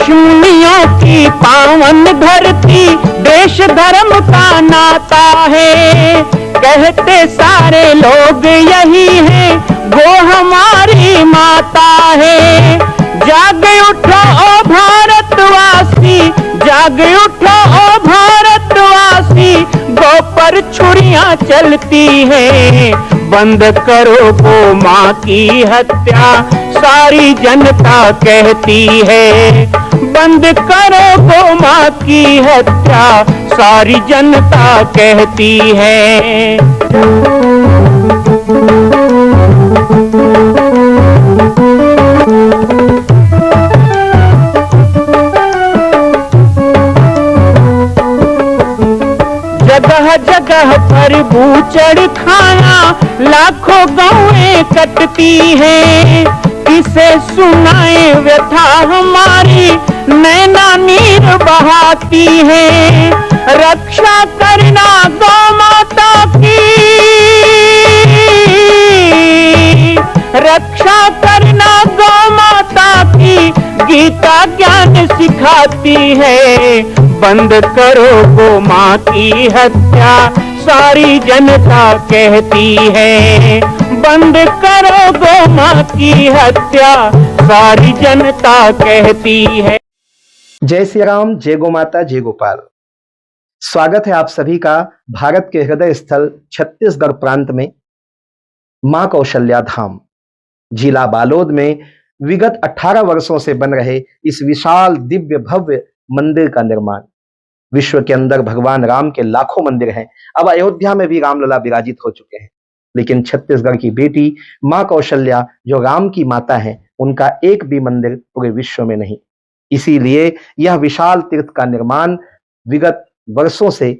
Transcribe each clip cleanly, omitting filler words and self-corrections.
ऋषिमुनियों की पावन धरती, देश धर्म का नाता है। कहते सारे लोग यही है, वो हमारी माता है। जाग उठो ओ भारतवासी, जाग उठो ओ भारतवासी, गौ पर छुरियां चलती हैं। बंद करो गौ माँ की हत्या, सारी जनता कहती है। बंद करो गौ माँ की हत्या, सारी जनता कहती है। जगह जगह पर बूचड़ खाना, लाखों गौएं कटती हैं। किसे सुनाए व्यथा हमारी, नैना नीर बहाती है। रक्षा करना गौ माता की, रक्षा करना गौ माता की, गीता ज्ञान सिखाती है। बंद करो गौ माँ की हत्या, सारी जनता कहती है। बंद करो गौ माँ की हत्या, सारी जनता कहती है। जय श्री राम, जय गौ माता, जय गोपाल। स्वागत है आप सभी का भारत के हृदय स्थल छत्तीसगढ़ प्रांत में मां कौशल्या धाम जिला बालोद में विगत 18 वर्षों से बन रहे इस विशाल दिव्य भव्य मंदिर का निर्माण। विश्व के अंदर भगवान राम के लाखों मंदिर हैं, अब अयोध्या में भी रामलला विराजित हो चुके हैं, लेकिन छत्तीसगढ़ की बेटी मां कौशल्या जो राम की माता है, उनका एक भी मंदिर पूरे विश्व में नहीं। इसीलिए यह विशाल तीर्थ का निर्माण विगत वर्षों से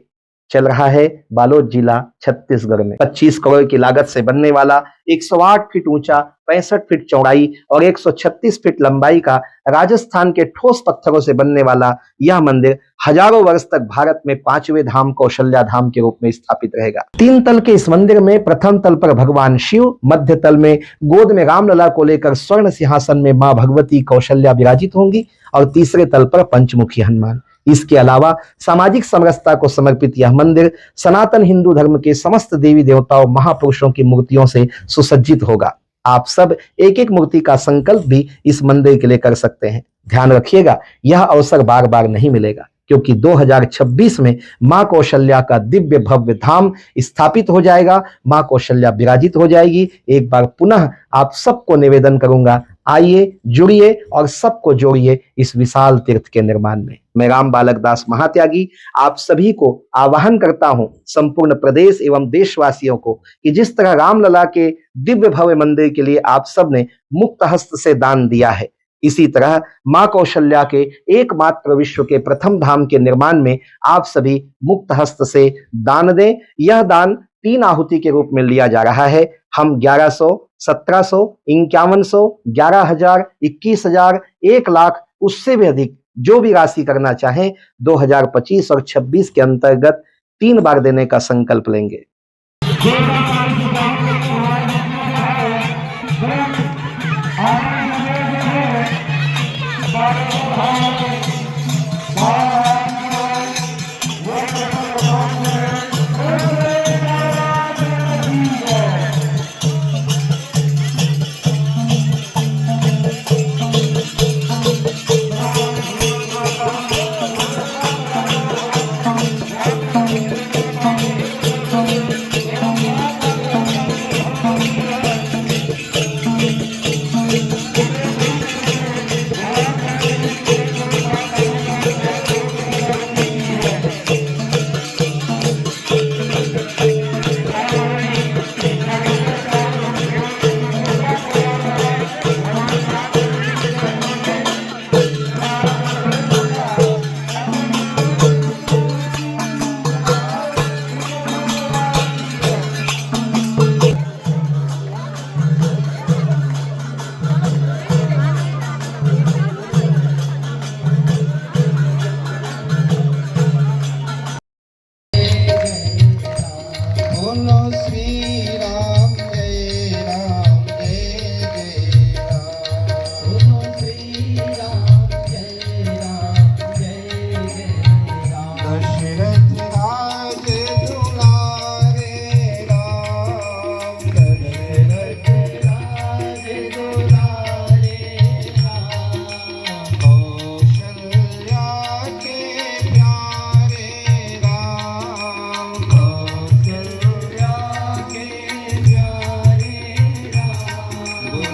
चल रहा है बालोद जिला छत्तीसगढ़ में। 25 करोड़ की लागत से बनने वाला 108 फीट ऊंचा, 65 फीट चौड़ाई और 136 फीट लंबाई का राजस्थान के ठोस पत्थरों से बनने वाला यह मंदिर हजारों वर्ष तक भारत में 5वें धाम कौशल्या धाम के रूप में स्थापित रहेगा। 3 तल के इस मंदिर में प्रथम तल पर भगवान शिव, मध्य तल में गोद में रामलला को लेकर स्वर्ण सिंहासन में मां भगवती कौशल्या विराजित होंगी और तीसरे तल पर पंचमुखी हनुमान। इसके अलावा सामाजिक समरसता को समर्पित यह मंदिर सनातन हिंदू धर्म के समस्त देवी देवताओं महापुरुषों की मूर्तियों से सुसज्जित होगा। आप सब एक एक मूर्ति का संकल्प भी इस मंदिर के लिए कर सकते हैं। ध्यान रखिएगा, यह अवसर बार बार नहीं मिलेगा, क्योंकि 2026 में मां कौशल्या का दिव्य भव्य धाम स्थापित हो जाएगा, मां कौशल्या विराजित हो जाएगी। एक बार पुनः आप सबको निवेदन करूंगा, आइए, जुड़िए और सबको जोड़िए इस विशाल तीर्थ के निर्माण में। मैं राम बालक दास महात्यागी आप सभी को आह्वान करता हूं, संपूर्ण प्रदेश एवं देशवासियों को, कि जिस तरह रामलला के दिव्य भव्य मंदिर के लिए आप सब ने मुक्त हस्त से दान दिया है, इसी तरह मां कौशल्या के एकमात्र विश्व के प्रथम धाम के निर्माण में आप सभी मुक्त हस्त से दान दें। यह दान 3 आहुति के रूप में लिया जा रहा है। हम 1100, 1700, 5100, 11,000, 21,000, 1 लाख, उससे भी अधिक जो भी राशि करना चाहें 2025 और 26 के अंतर्गत 3 बार देने का संकल्प लेंगे।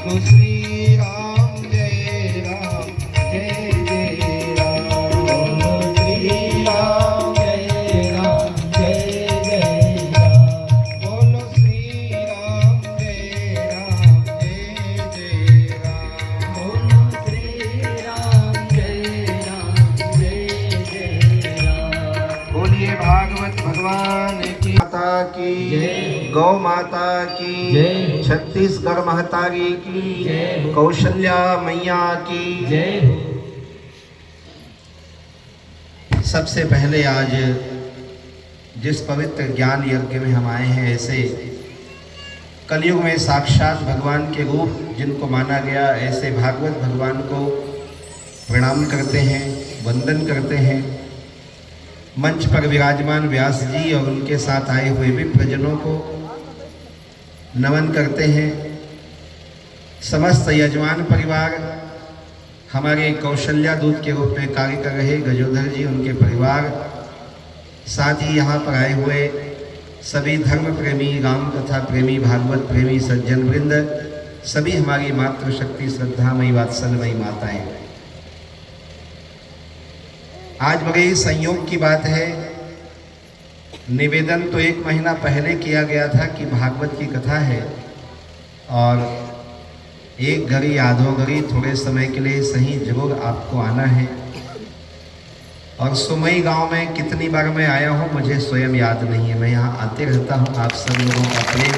बोलो श्री राम जय राम जय जय राम। बोलो श्री राम जय राम जय जय राम। बोलो श्री राम जय राम जय जय राम। बोलो श्री राम जय राम जय जय राम। बोलिए भागवत भगवान की माता की जय, गौ माता की जय, छत्तीसगढ़ महतारी की जय, कौशल्या मैया की जय। सबसे पहले आज जिस पवित्र ज्ञान यज्ञ में हम आए हैं, ऐसे कलयुग में साक्षात भगवान के रूप जिनको माना गया, ऐसे भागवत भगवान को प्रणाम करते हैं, वंदन करते हैं। मंच पर विराजमान व्यास जी और उनके साथ आए हुए विप्रजनों को नमन करते हैं। समस्त यजमान परिवार, हमारे कौशल्या दूत के रूप में कार्य कर रहे गजोधर जी, उनके परिवार, साथ ही यहाँ पर आए हुए सभी धर्म प्रेमी, राम कथा प्रेमी, भागवत प्रेमी सज्जन वृंद, सभी हमारी मातृशक्ति श्रद्धामयी वात्सल्यमयी माताएं। आज बड़े ही संयोग की बात है, निवेदन तो 1 महीना पहले किया गया था कि भागवत की कथा है और 1 घड़ी आधो घड़ी थोड़े समय के लिए सही जरूर आपको आना है। और सुमई गांव में कितनी बार मैं आया हूं मुझे स्वयं याद नहीं है। मैं यहां आते रहता हूं। आप सब लोगों का प्रेम,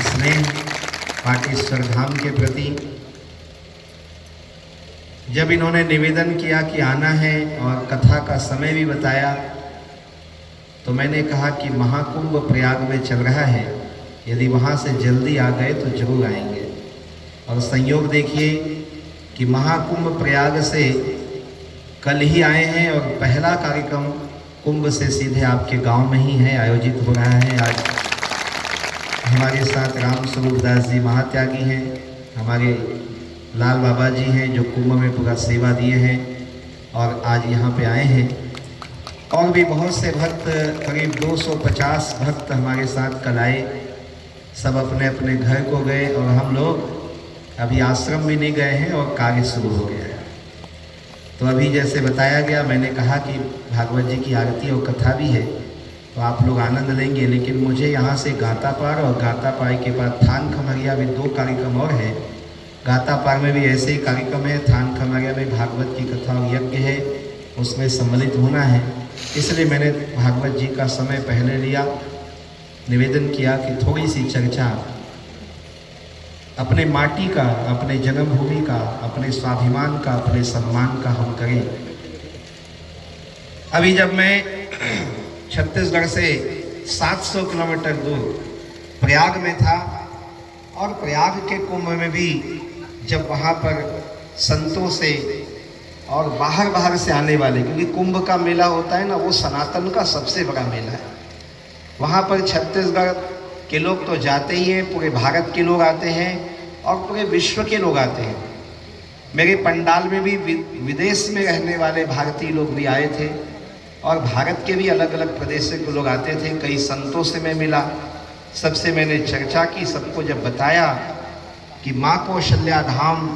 स्नेह पाटेश्वर धाम के प्रति। जब इन्होंने निवेदन किया कि आना है और कथा का समय भी बताया, तो मैंने कहा कि महाकुंभ प्रयाग में चल रहा है, यदि वहाँ से जल्दी आ गए तो जरूर आएंगे। और संयोग देखिए कि महाकुंभ प्रयाग से कल ही आए हैं और पहला कार्यक्रम कुंभ से सीधे आपके गांव में ही है, आयोजित हो रहा है। आज हमारे साथ राम स्वरूप दास जी महात्यागी हैं, हमारे लाल बाबा जी हैं जो कुंभ में पूरा सेवा दिए हैं और आज यहाँ पे आए हैं। और भी बहुत से भक्त, करीब 250 भक्त हमारे साथ कल आए। सब अपने अपने घर को गए और हम लोग अभी आश्रम भी नहीं गए हैं और कार्य शुरू हो गया है। तो अभी जैसे बताया गया, मैंने कहा कि भागवत जी की आरती और कथा भी है तो आप लोग आनंद लेंगे। लेकिन मुझे यहाँ से गातापार और गातापार के बाद थान खमरिया में 2 कार्यक्रम और है। गातापार में भी ऐसे ही कार्यक्रम है, थान खमरिया में भागवत की कथा और यज्ञ है, उसमें सम्मिलित होना है। इसलिए मैंने भागवत जी का समय पहले लिया, निवेदन किया कि थोड़ी सी चर्चा अपने माटी का, अपने जन्मभूमि का, अपने स्वाभिमान का, अपने सम्मान का हम करें। अभी जब मैं छत्तीसगढ़ से 700 किलोमीटर दूर प्रयाग में था और प्रयाग के कुंभ में भी जब वहाँ पर संतों से और बाहर से आने वाले, क्योंकि कुंभ का मेला होता है ना, वो सनातन का सबसे बड़ा मेला है। वहाँ पर छत्तीसगढ़ के लोग तो जाते ही हैं, पूरे भारत के लोग आते हैं और पूरे विश्व के लोग आते हैं। मेरे पंडाल में भी विदेश में रहने वाले भारतीय लोग भी आए थे और भारत के भी अलग अलग प्रदेश के लोग आते थे। कई संतों से मैं मिला, सबसे मैंने चर्चा की, सबको जब बताया कि माँ कौशल्या धाम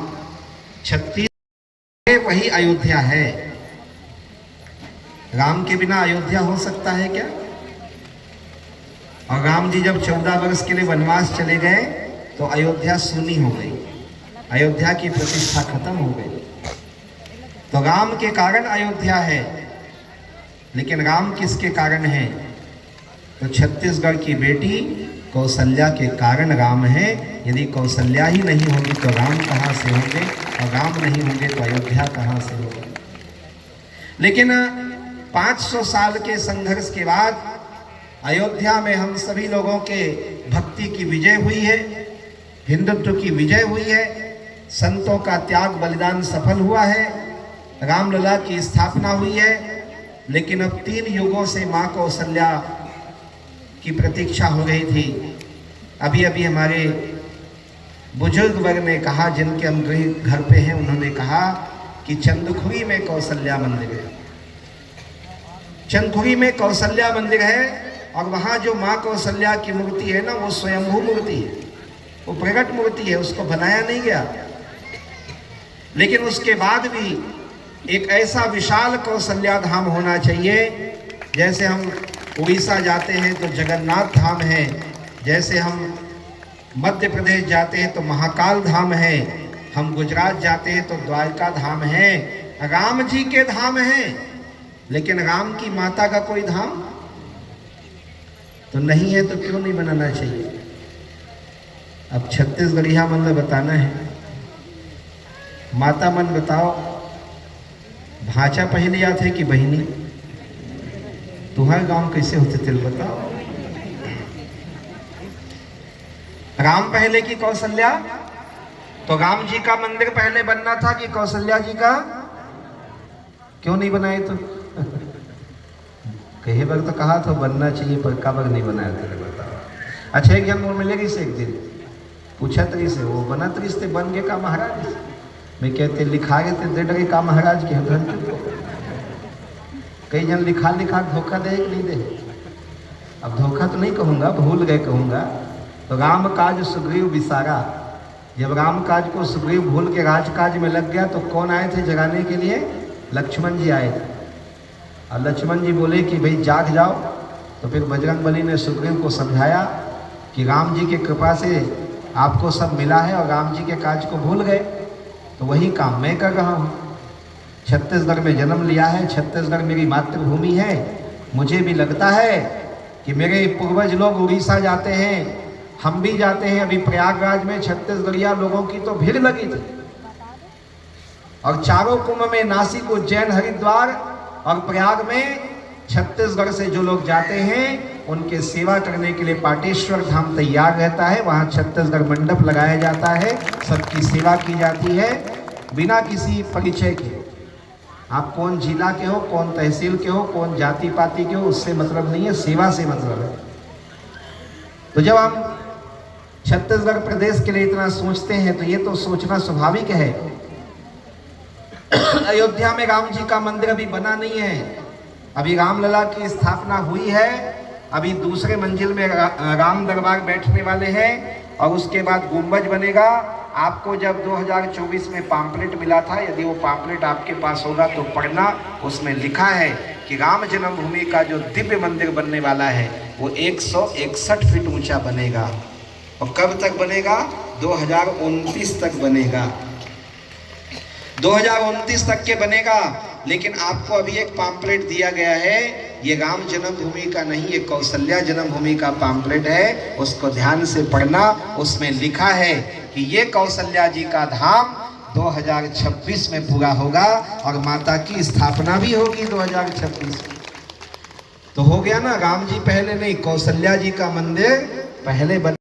छत्तीसगढ़ वही अयोध्या है। राम के बिना अयोध्या हो सकता है क्या? और राम जी जब 14 वर्ष के लिए वनवास चले गए तो अयोध्या सूनी हो गई, अयोध्या की प्रतिष्ठा खत्म हो गई। तो राम के कारण अयोध्या है, लेकिन राम किसके कारण है? तो छत्तीसगढ़ की बेटी कौशल्या के कारण राम है। यदि कौशल्या ही नहीं होगी तो राम कहाँ से होंगे, और राम नहीं होंगे तो अयोध्या कहाँ से होगी। लेकिन 500 साल के संघर्ष के बाद अयोध्या में हम सभी लोगों के भक्ति की विजय हुई है, हिंदुत्व की विजय हुई है, संतों का त्याग बलिदान सफल हुआ है, रामलला की स्थापना हुई है। लेकिन अब 3 युगों से माँ कौशल्या की प्रतीक्षा हो रही थी। अभी अभी हमारे बुजुर्ग वर्ग ने कहा, जिनके हम घर पे हैं, उन्होंने कहा कि चंदखुरी में कौशल्या मंदिर है, चंदखुरी में कौशल्या मंदिर है और वहाँ जो माँ कौशल्या की मूर्ति है ना, वो स्वयंभू मूर्ति है। वो प्रकट मूर्ति है, उसको बनाया नहीं गया। लेकिन उसके बाद भी एक ऐसा विशाल कौशल्या धाम होना चाहिए। जैसे हम उड़ीसा जाते हैं तो जगन्नाथ धाम है, जैसे हम मध्य प्रदेश जाते हैं तो महाकाल धाम है, हम गुजरात जाते हैं तो द्वारका धाम है, राम जी के धाम है। लेकिन राम की माता का कोई धाम तो नहीं है, तो क्यों नहीं बनाना चाहिए? अब छत्तीसगढ़िया मन बताना है। माता मन बताओ, भाचा पहले याद है कि बहिनी? तुम्हारे गांव कैसे होते थे बताओ? राम पहले की कौशल्या? तो राम जी का मंदिर पहले बनना था कि कौशल्या जी का? क्यों नहीं बनाए? तो कई बार तो कहा था बनना चाहिए, पर कब नहीं बनाया तेरे बताओ। अच्छा, एक जन मिलेगी से एक दिन पूछा तरी से, वो बना तरी से बन गए का महाराज? मैं कहते लिखा गए थे दे का महाराज के घंटे। कई जन लिखा धोखा दे नहीं दे। अब धोखा तो नहीं कहूँगा, भूल गए कहूँगा। तो राम काज सुग्रीव विसारा, जब राम काज को सुग्रीव भूल के राजकाज में लग गया तो कौन आए थे जगाने के लिए? लक्ष्मण जी आए थे। और लक्ष्मण जी बोले कि भाई जाग जाओ। तो फिर बजरंगबली ने सुग्रीव को समझाया कि राम जी की कृपा से आपको सब मिला है और राम जी के काज को भूल गए। तो वही काम मैं कर रहा हूँ। छत्तीसगढ़ में जन्म लिया है, छत्तीसगढ़ मेरी मातृभूमि है। मुझे भी लगता है कि मेरे पूर्वज लोग उड़ीसा जाते हैं, हम भी जाते हैं। अभी प्रयागराज में छत्तीसगढ़िया लोगों की तो भीड़ लगी थी। और चारों कुंभ में नासिक, उज्जैन, हरिद्वार और प्रयाग में छत्तीसगढ़ से जो लोग जाते हैं उनके सेवा करने के लिए पाटेश्वर धाम तैयार रहता है। वहाँ छत्तीसगढ़ मंडप लगाया जाता है, सबकी सेवा की जाती है बिना किसी परिचय के। आप कौन जिला के हो, कौन तहसील के हो, कौन जाति पाति के हो, उससे मतलब नहीं है, सेवा से मतलब है। तो जब हम छत्तीसगढ़ प्रदेश के लिए इतना सोचते हैं तो ये तो सोचना स्वाभाविक है। अयोध्या में राम जी का मंदिर अभी बना नहीं है, अभी रामलला की स्थापना हुई है। अभी दूसरे मंजिल में राम दरबार बैठने वाले हैं और उसके बाद गुंबज बनेगा। आपको जब 2024 में पम्पलेट मिला था, यदि वो पम्पलेट आपके पास होगा तो पढ़ना। उसमें लिखा है कि राम जन्मभूमि का जो दिव्य मंदिर बनने वाला है वो 161 फीट ऊंचा बनेगा। और कब तक बनेगा? 2029 तक बनेगा। 2029 तक के बनेगा। लेकिन आपको अभी एक पम्पलेट दिया गया है, ये राम जन्मभूमि का नहीं, ये कौशल्या जन्मभूमि का पम्पलेट है। उसको ध्यान से पढ़ना। उसमें लिखा है कि ये कौशल्या जी का धाम 2026 में पूरा होगा और माता की स्थापना भी होगी 2026। तो हो गया ना, राम जी पहले नहीं, कौशल्या जी का मंदिर पहले बन।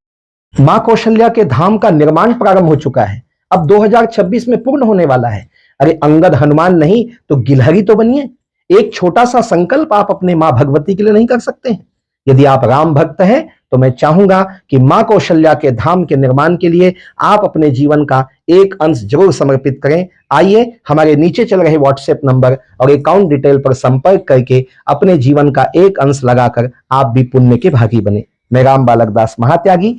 मां कौशल्या के धाम का निर्माण प्रारंभ हो चुका है, अब 2026 में पूर्ण होने वाला है। अरे अंगद हनुमान नहीं तो गिलहरी तो बनिए। एक छोटा सा संकल्प आप अपने मां भगवती के लिए नहीं कर सकते हैं? यदि आप राम भक्त हैं तो मैं चाहूंगा कि मां कौशल्या के धाम के निर्माण के लिए आप अपने जीवन का एक अंश जरूर समर्पित करें। आइए हमारे नीचे चल रहे व्हाट्सएप नंबर और अकाउंट डिटेल पर संपर्क करके अपने जीवन का एक अंश लगाकर आप भी पुण्य के भागी बने। मैं राम बालक दास महात्यागी,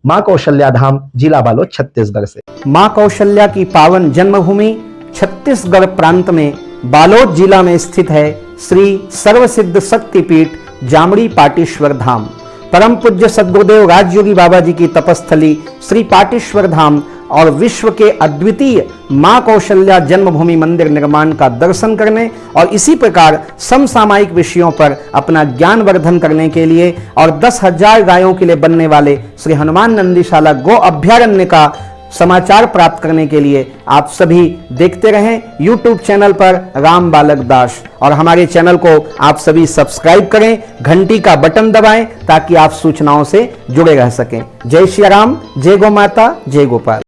मां कौशल्या धाम, जिला बालोद, छत्तीसगढ़ से। मां कौशल्या की पावन जन्मभूमि छत्तीसगढ़ प्रांत में बालोद जिला में स्थित है श्री सर्वसिद्ध शक्तिपीठ जामड़ी पाटेश्वर धाम। परम पूज्य सद्गुरुदेव राजयोगी बाबा जी की तपस्थली श्री पाटेश्वर धाम और विश्व के अद्वितीय मां कौशल्या जन्मभूमि मंदिर निर्माण का दर्शन करने और इसी प्रकार समसामयिक विषयों पर अपना ज्ञान वर्धन करने के लिए और 10,000 गायों के लिए बनने वाले श्री हनुमान नंदीशाला गो अभ्यारण्य का समाचार प्राप्त करने के लिए आप सभी देखते रहें YouTube चैनल पर राम बालक दास, और हमारे चैनल को आप सभी सब्सक्राइब करें, घंटी का बटन दबाएं ताकि आप सूचनाओं से जुड़े रह सकें। जय श्री राम, जय गौ माता, जय गोपाल।